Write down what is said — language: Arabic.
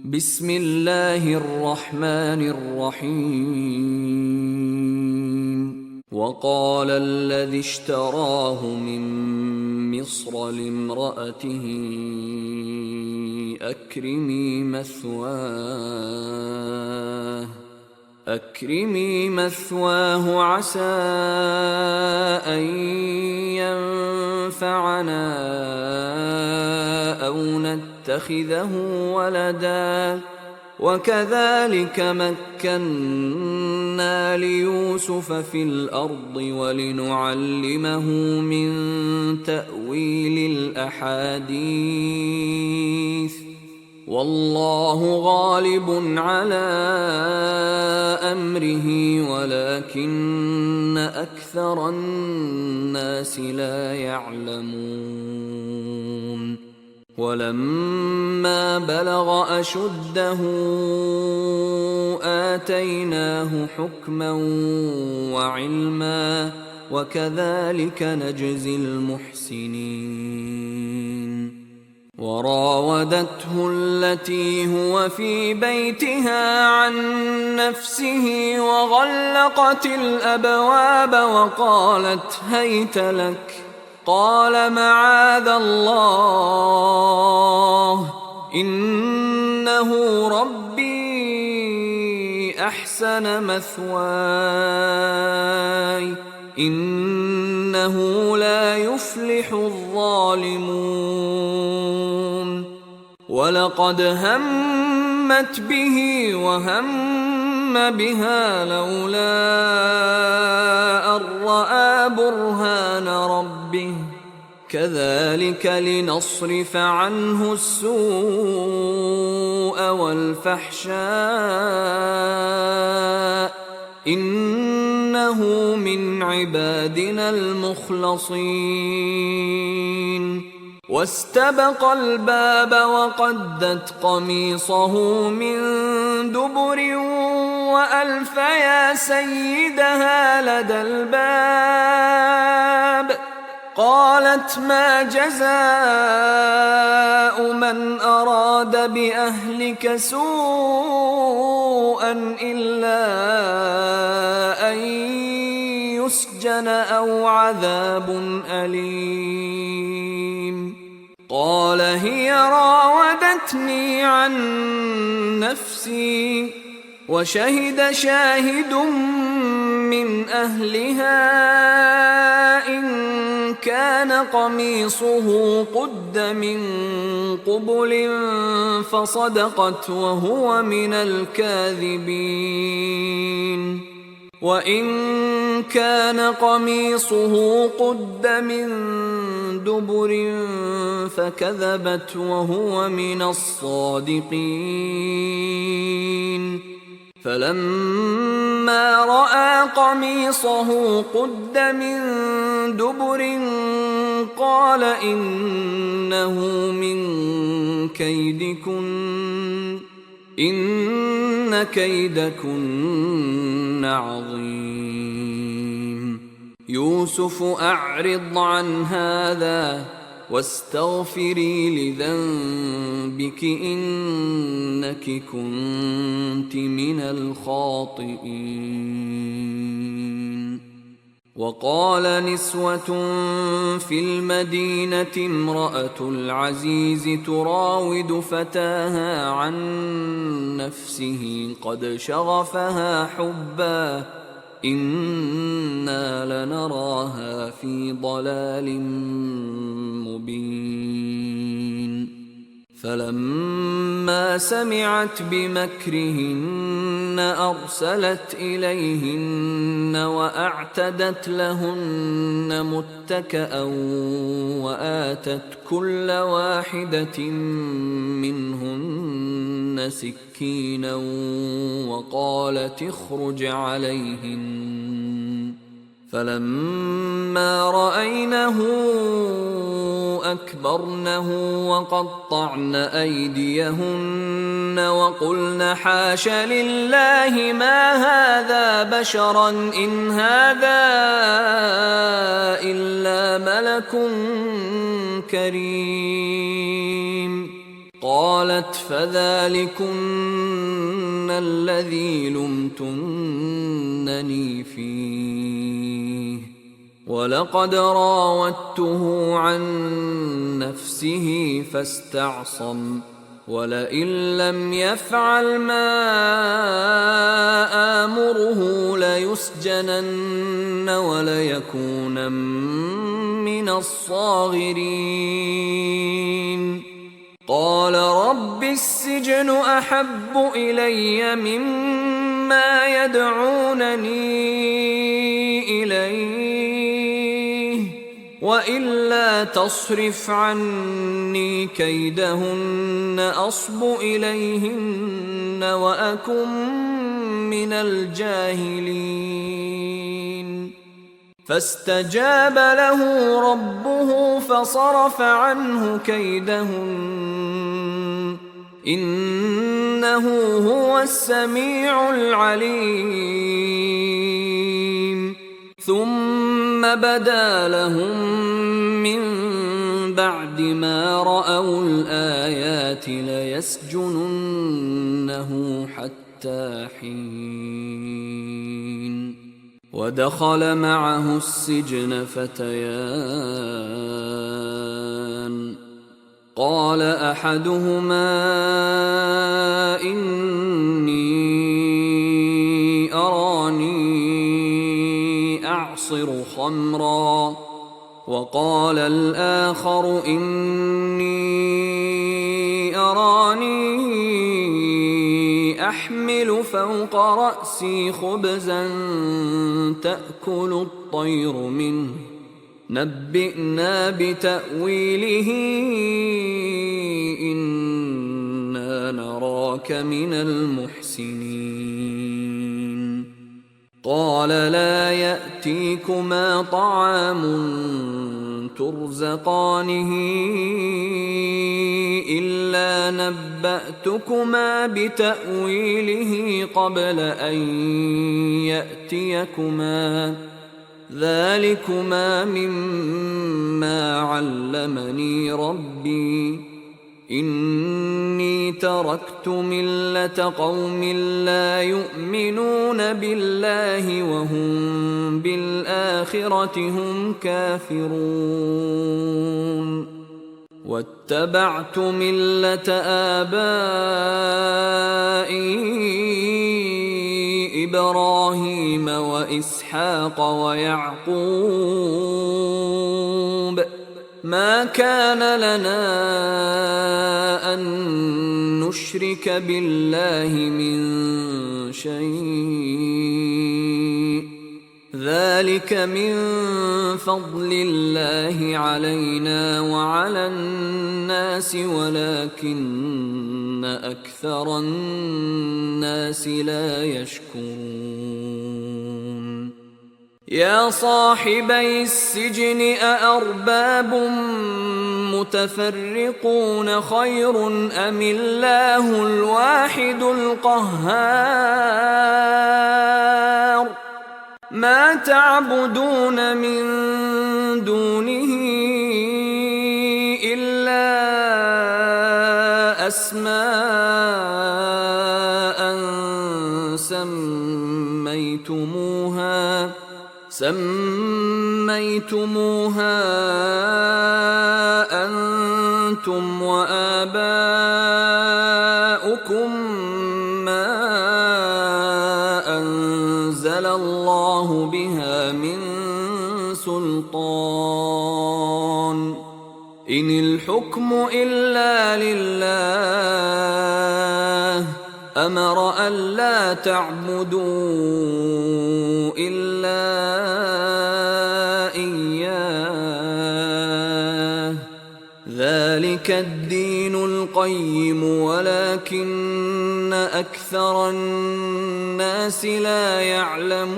بسم الله الرحمن الرحيم وقال الذي اشتراه من مصر لامرأته أكرمي مثواه عسى أن ينفعنا أو نتخذه ولدا وكذلك مكنا ليوسف في الأرض ولنعلمه من تأويل الأحاديث والله غالب على أمره ولكن أكثر الناس لا يعلمون ولما بلغ أشده آتيناه حكما وعلما وكذلك نجزي المحسنين وراودته التي هو في بيتها عن نفسه وغلقت الأبواب وقالت هيت لك قال معاذ الله إنه ربي أحسن مثواي إنه لا يفلح الظالمون ولقد همت به وهم بها لولا أن رأى برهان ربه كذلك لنصرف عنه السوء والفحشاء إنه من عبادنا المخلصين واستبق الباب وقدت قميصه من دبر وألف يا سيدها لدى الباب قالت ما جزاء من أراد بأهلك سوءا إلا أن يسجن أو عذاب أليم قال هي راودتني عن نفسي وشهد شاهد من أهلها إن كان قميصه قد من قبل فصدقت وهو من الكاذبين وإن كان قميصه قد من دبر فكذبت وهو من الصادقين فلما رأى قميصه قد من دبر قال إنه من كيدكن إن كيدكن عظيم يوسف أعرض عن هذا واستغفري لذنبك إنك كنت من الخاطئين وقال نسوة في المدينة امرأة العزيز تراود فتاها عن نفسه قد شغفها حبا إنا لنراها في ضلال مبين فلما سمعت بمكرهن أرسلت إليهن وأعتدت لهن متكأ وآتت كل واحدة منهن سكينا وقالت اخرج عليهن فلما رأينه أكبرنه وقطعن أيديهن وقلن حاش لله ما هذا بشرا إن هذا إلا ملك كريم قالت فذلكن الذي لمتنني فيه ولقد راودته عن نفسه فاستعصم ولئن لم يفعل ما آمره ليسجنن وليكونن من الصاغرين قال رب السجن أحب إلي مما يدعونني إليه وإلا تصرف عني كيدهن أصب إليهن وأكن من الجاهلين فاستجاب له ربه فصرف عنه كيدهن إنه هو السميع العليم ثم بدا لهم من بعد ما رأوا الآيات ليسجننه حتى حين ودخل معه السجن فتيان قال أحدهما إني أراني أعصر خمرا وقال الآخر إني أراني أحمل فوق رأسي خبزا تأكل الطير منه نبئنا بتأويله إنا نراك من المحسنين قال لا يأتيكما طعام ترزقانه إلا نبأتكما بتأويله قبل أن يأتيكما ذلكما مما علمني ربي إني تركت ملة قوم لا يؤمنون بالله وهم بالآخرة هم كافرون واتبعت ملة آبائي إبراهيم وإسحاق ويعقوب ما كان لنا أن نشرك بالله من شيء ذلك من فضل الله علينا وعلى الناس ولكن أكثر الناس لا يشكرون يا صاحبي السجن أأرباب متفرقون خير أم الله الواحد القهار ما تعبدون من دونه إلا أسماء سميتموها أنتم وآباؤكم ما أنزل الله بها من سلطان إن الحكم إلا لله أمر ألا تعبدوا إلا إياه ذلك الدين القيم ولكن أكثر الناس لا يعلمون